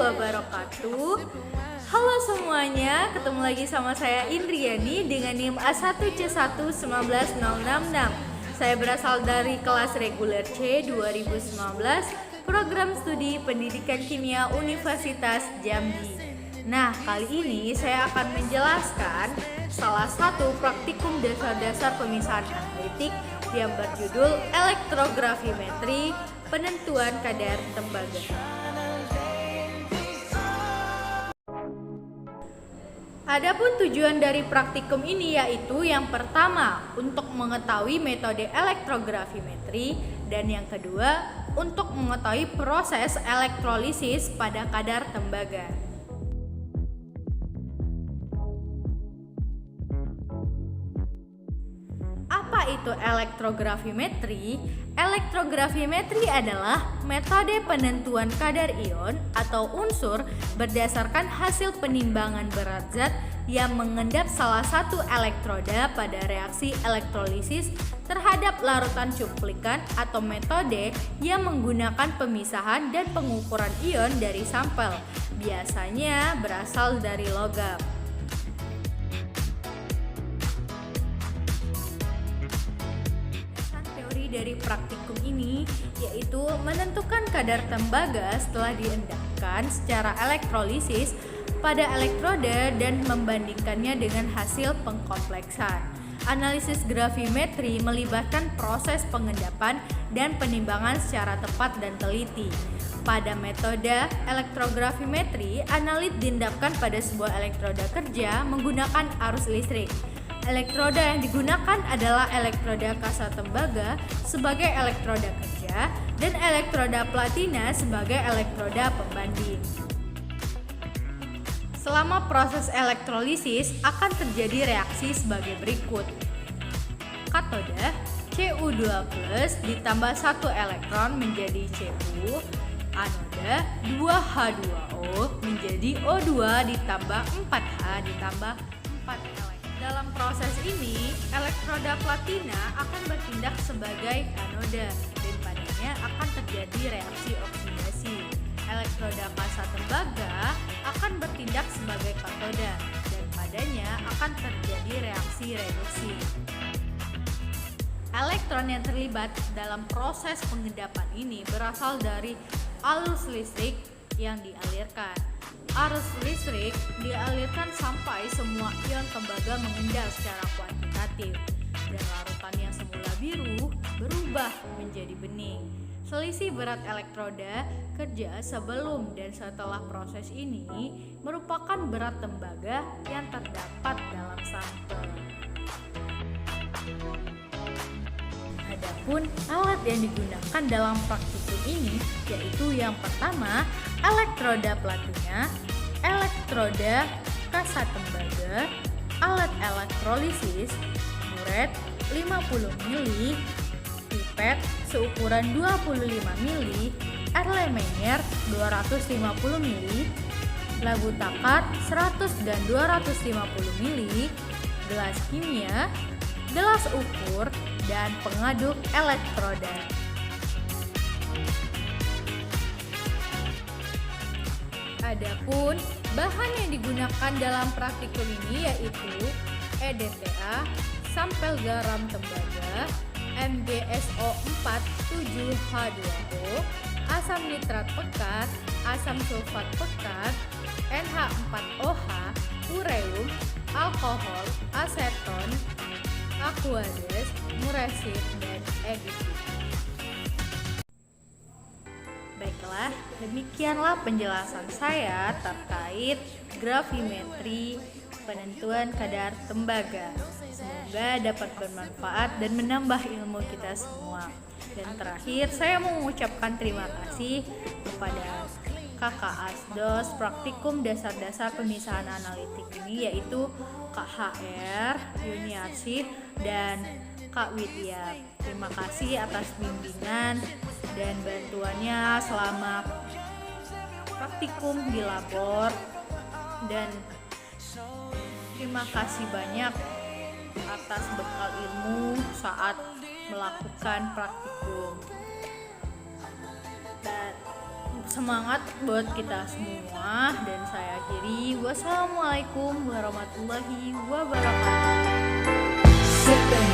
wabarakatuh. Halo semuanya, ketemu lagi sama saya Indriani dengan NIM A1C1-19066. Saya berasal dari kelas reguler C 2019, Program Studi Pendidikan Kimia Universitas Jambi. Nah, kali ini saya akan menjelaskan salah satu praktikum dasar-dasar pemisahan analitik yang berjudul elektrografimetri, penentuan kadar tembaga. Adapun tujuan dari praktikum ini yaitu yang pertama untuk mengetahui metode elektrografimetri dan yang kedua untuk mengetahui proses elektrolisis pada kadar tembaga. Apa itu elektrografimetri? Elektrografimetri adalah metode penentuan kadar ion atau unsur berdasarkan hasil penimbangan berat zat yang mengendap salah satu elektroda pada reaksi elektrolisis terhadap larutan cuplikan atau metode yang menggunakan pemisahan dan pengukuran ion dari sampel, biasanya berasal dari logam. Dari praktikum ini yaitu menentukan kadar tembaga setelah diendapkan secara elektrolisis pada elektroda dan membandingkannya dengan hasil pengkompleksan. Analisis grafimetri melibatkan proses pengendapan dan penimbangan secara tepat dan teliti. Pada metode elektrografimetri, analit diendapkan pada sebuah elektroda kerja menggunakan arus listrik. Elektroda yang digunakan adalah elektroda kasa tembaga sebagai elektroda kerja dan elektroda platina sebagai elektroda pembanding. Selama proses elektrolisis akan terjadi reaksi sebagai berikut. Katoda Cu2+ ditambah 1 elektron menjadi Cu. Anoda 2H2O menjadi O2 ditambah 4H ditambah 4 elektron. Dalam proses ini, elektroda platina akan bertindak sebagai anoda dan padanya akan terjadi reaksi oksidasi. Elektroda kasa tembaga akan bertindak sebagai katoda dan padanya akan terjadi reaksi reduksi. Elektron yang terlibat dalam proses pengendapan ini berasal dari arus listrik yang dialirkan. Arus listrik dialirkan sampai semua ion tembaga mengendap secara kuantitatif dan larutan yang semula biru berubah menjadi bening. Selisih berat elektroda kerja sebelum dan setelah proses ini merupakan berat tembaga yang terdapat dalam sampel. Adapun alat yang digunakan dalam praktikum ini yaitu yang pertama elektroda platina, elektroda kasa tembaga, alat elektrolisis, buret 50 ml, pipet seukuran 25 ml, Erle Meyer 250 ml, labu takar 100 dan 250 ml, gelas kimia, gelas ukur, dan pengaduk elektroda. Adapun bahan yang digunakan dalam praktikum ini yaitu EDTA, sampel garam tembaga, MgSO4 7H2O, asam nitrat pekat, asam sulfat pekat, NH4OH, ureum, alkohol, aseton, aqueous, muresid, dan egisit. Baiklah, demikianlah penjelasan saya terkait grafimetri, penentuan kadar tembaga. Semoga dapat bermanfaat dan menambah ilmu kita semua. Dan terakhir, saya mau mengucapkan terima kasih kepada Kakak Asdos Praktikum Dasar-Dasar Pemisahan Analitik ini yaitu Kak HR, Yuniarsih, dan Kak Widya. Terima kasih atas bimbingan dan bantuannya selama praktikum di labor, dan terima kasih banyak atas bekal ilmu saat melakukan praktikum. Dan semangat buat kita semua, dan saya akhiri. Wassalamualaikum warahmatullahi wabarakatuh. Sit back,